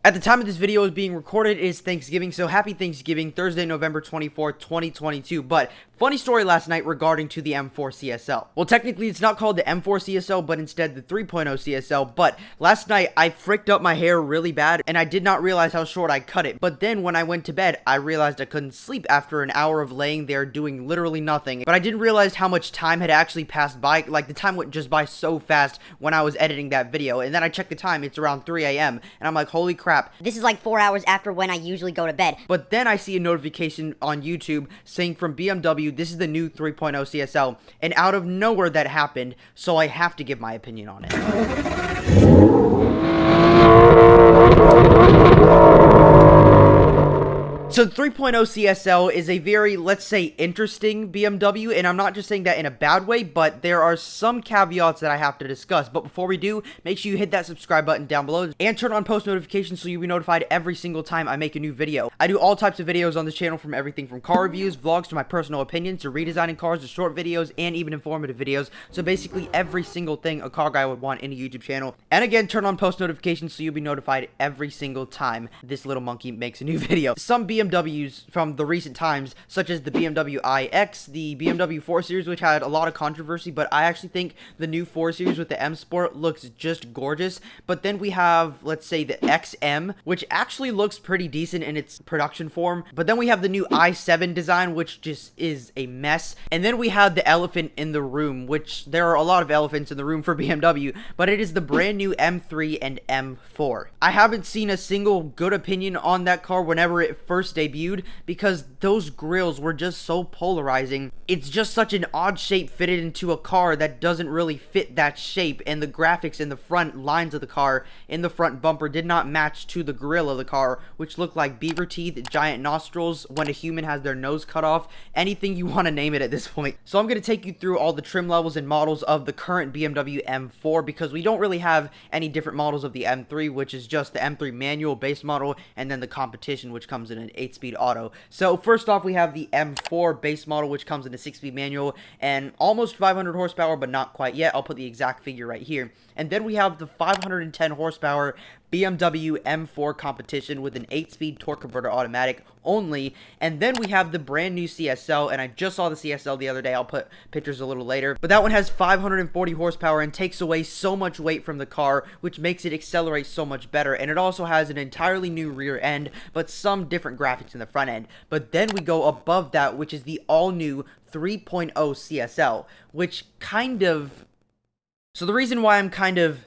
At the time of this video is being recorded, it is Thanksgiving, so happy Thanksgiving, Thursday, November 24th, 2022. But funny story last night regarding to the M4 CSL. Well, technically it's not called the M4 CSL, but instead the 3.0 CSL. But last night I fricked up my hair really bad, and I did not realize how short I cut it. But then when I went to bed, I realized I couldn't sleep after an hour of laying there doing literally nothing. But I didn't realize how much time had actually passed by. Like, the time went just by so fast when I was editing that video. And then I checked the time, it's around 3 a.m. And I'm like, holy crap. This is like 4 hours after when I usually go to bed. But then I see a notification on YouTube saying from BMW, this is the new 3.0 CSL. And out of nowhere that happened, so I have to give my opinion on it. So the 3.0 CSL is a very, let's say, interesting BMW, and I'm not just saying that in a bad way, but there are some caveats that I have to discuss. But before we do, make sure you hit that subscribe button down below and turn on post notifications so you'll be notified every single time I make a new video. I do all types of videos on this channel, from everything from car reviews, vlogs, to my personal opinions, to redesigning cars, to short videos, and even informative videos. So basically every single thing a car guy would want in a YouTube channel. And again, turn on post notifications so you'll be notified every single time this little monkey makes a new video. Some BMWs from the recent times, such as the BMW iX, the BMW 4 Series, which had a lot of controversy, but I actually think the new 4 Series with the M Sport looks just gorgeous. But then we have, let's say, the XM, which actually looks pretty decent in its production form. But then we have the new i7 design, which just is a mess. And then we have the elephant in the room, which there are a lot of elephants in the room for BMW, but it is the brand new M3 and M4. I haven't seen a single good opinion on that car whenever it first debuted, because those grills were just so polarizing. It's just such an odd shape fitted into a car that doesn't really fit that shape, and the graphics in the front lines of the car in the front bumper did not match to the grill of the car, which looked like beaver teeth, giant nostrils, when a human has their nose cut off, anything you want to name it at this point. So I'm going to take you through all the trim levels and models of the current BMW M4, because we don't really have any different models of the M3, which is just the M3 manual base model, and then the competition, which comes in an 8-speed auto. So first off, we have the M4 base model, which comes in a 6-speed manual and almost 500 horsepower, but not quite yet. I'll put the exact figure right here. And then we have the 510 horsepower BMW M4 competition with an 8-speed torque converter automatic only. And then we have the brand new CSL, and I just saw the CSL the other day. I'll put pictures a little later. But that one has 540 horsepower and takes away so much weight from the car, which makes it accelerate so much better. And it also has an entirely new rear end, but some different graphics in the front end. But then we go above that, which is the all-new 3.0 CSL, which kind of... So the reason why I'm kind of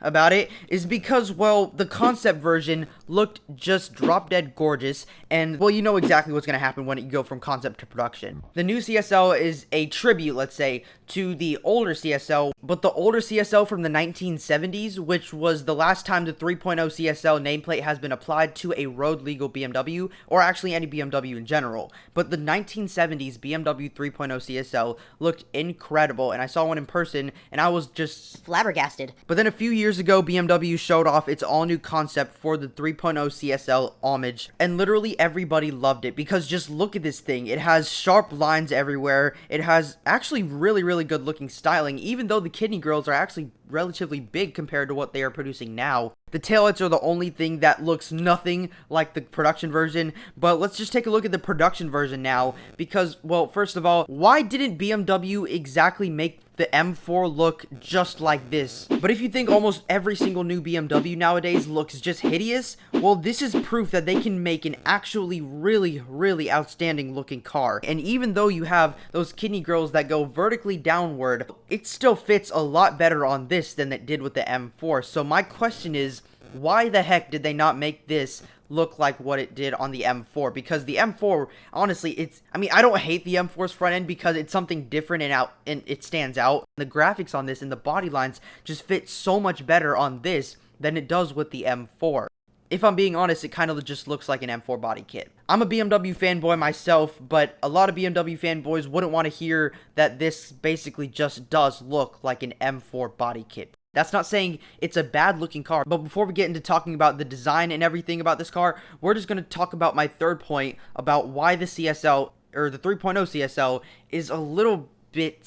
about it is because, well, the concept version looked just drop dead gorgeous, and, well, you know exactly what's going to happen when you go from concept to production. The new CSL is a tribute, let's say, to the older CSL, but the older CSL from the 1970s, which was the last time the 3.0 CSL nameplate has been applied to a road legal BMW, or actually any BMW in general. But the 1970s BMW 3.0 CSL looked incredible, and I saw one in person, and I was just flabbergasted. But then a few years ago, BMW showed off its all-new concept for the 3.0 CSL homage, and literally everybody loved it, because just look at this thing. It has sharp lines everywhere. It has actually really good looking styling, even though the kidney grills are actually relatively big compared to what they are producing now. The taillights are the only thing that looks nothing like the production version, but let's just take a look at the production version now, because, well, first of all, why didn't BMW exactly make the M4 look just like this? But if you think almost every single new BMW nowadays looks just hideous, well, this is proof that they can make an actually really outstanding looking car. And even though you have those kidney grills that go vertically downward, it still fits a lot better on this than it did with the M4. So my question is, why the heck did they not make this look like what it did on the M4? Because the M4, honestly, I don't hate the M4's front end, because it's something different and it stands out. The graphics on this and the body lines just fit so much better on this than it does with the M4. If I'm being honest, it kind of just looks like an M4 body kit. I'm a BMW fanboy myself, but a lot of BMW fanboys wouldn't want to hear that this basically just does look like an M4 body kit. That's not saying it's a bad looking car, but before we get into talking about the design and everything about this car, we're just going to talk about my third point about why the CSL, or the 3.0 CSL, is a little bit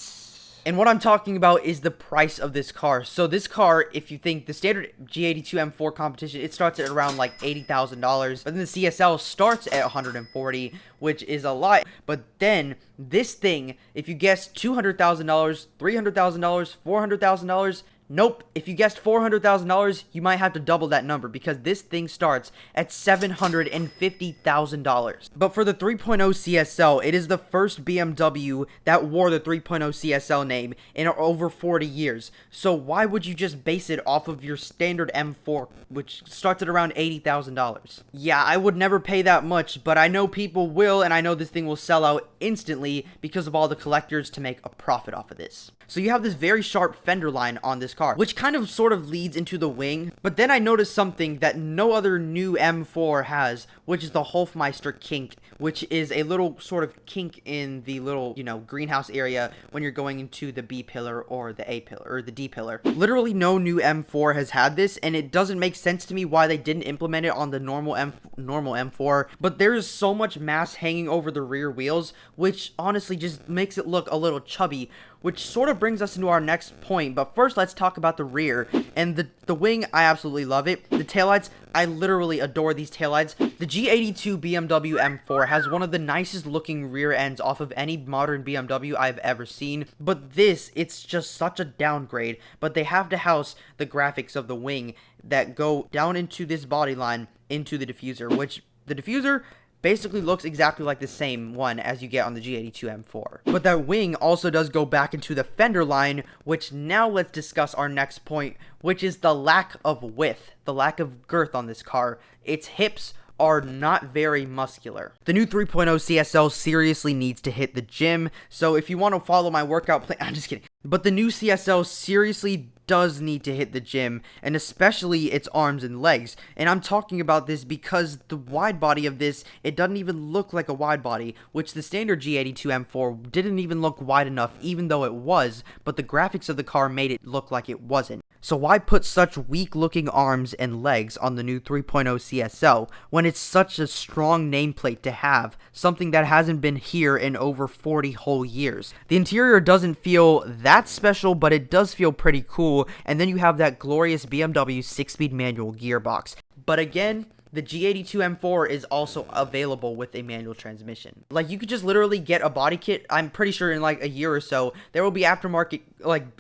And what I'm talking about is the price of this car. So this car, if you think the standard G82 M4 competition, it starts at around like $80,000. But then the CSL starts at $140,000, which is a lot. But then this thing, if you guess $200,000, $300,000, $400,000, nope. If you guessed $400,000, you might have to double that number because this thing starts at $750,000. But for the 3.0 CSL, it is the first BMW that wore the 3.0 CSL name in over 40 years. So why would you just base it off of your standard M4, which starts at around $80,000? Yeah, I would never pay that much, but I know people will, and I know this thing will sell out instantly because of all the collectors to make a profit off of this. So you have this very sharp fender line on this car, which kind of sort of leads into the wing. But then I noticed something that no other new M4 has, which is the Hofmeister kink, which is a little sort of kink in the little, greenhouse area when you're going into the B pillar or the A pillar or the D pillar. Literally no new M4 has had this, and it doesn't make sense to me why they didn't implement it on the normal M4. But there is so much mass hanging over the rear wheels, which honestly just makes it look a little chubby, which sort of brings us into our next point. But first, let's talk about the rear. And the wing, I absolutely love it. The taillights, I literally adore these taillights. The G82 BMW M4 has one of the nicest looking rear ends off of any modern BMW I've ever seen. But this, it's just such a downgrade. But they have to house the graphics of the wing that go down into this body line into the diffuser, which the diffuser basically looks exactly like the same one as you get on the G82 M4. But that wing also does go back into the fender line, which now let's discuss our next point, which is the lack of width, the lack of girth on this car. Its hips are not very muscular. The new 3.0 CSL seriously needs to hit the gym, so if you want to follow my workout plan, I'm just kidding. But the new CSL seriously does need to hit the gym, and especially its arms and legs. And I'm talking about this because the wide body of this, it doesn't even look like a wide body, which the standard G82 M4 didn't even look wide enough, even though it was, but the graphics of the car made it look like it wasn't. So why put such weak looking arms and legs on the new 3.0 CSL when it's such a strong nameplate to have, something that hasn't been here in over 40 whole years? The interior doesn't feel that special, but it does feel pretty cool, and then you have that glorious BMW 6-speed manual gearbox. But again, the G82 M4 is also available with a manual transmission. Like, you could just literally get a body kit. I'm pretty sure in like a year or so, there will be aftermarket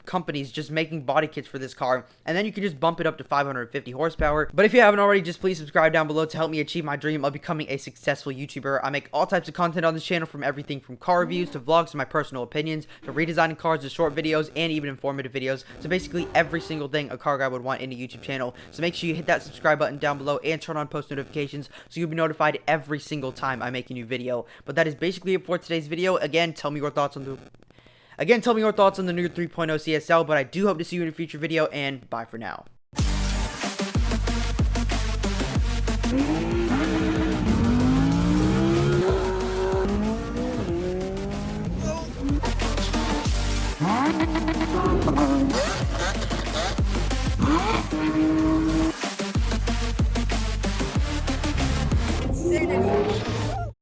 companies just making body kits for this car, and then you can just bump it up to 550 horsepower. But if you haven't already, just please subscribe down below to help me achieve my dream of becoming a successful YouTuber. I make all types of content on this channel, from everything from car reviews to vlogs to my personal opinions to redesigning cars to short videos and even informative videos. So basically every single thing a car guy would want in a YouTube channel. So make sure you hit that subscribe button down below and turn on post notifications so you'll be notified every single time I make a new video. But that is basically it for today's video. Again, tell me your thoughts on the new 3.0 CSL, but I do hope to see you in a future video, and bye for now.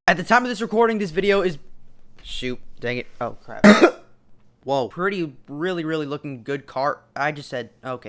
At the time of this recording, this video is... Shoot. Dang it. Oh, crap. Whoa. Really looking good car. I just said... Okay.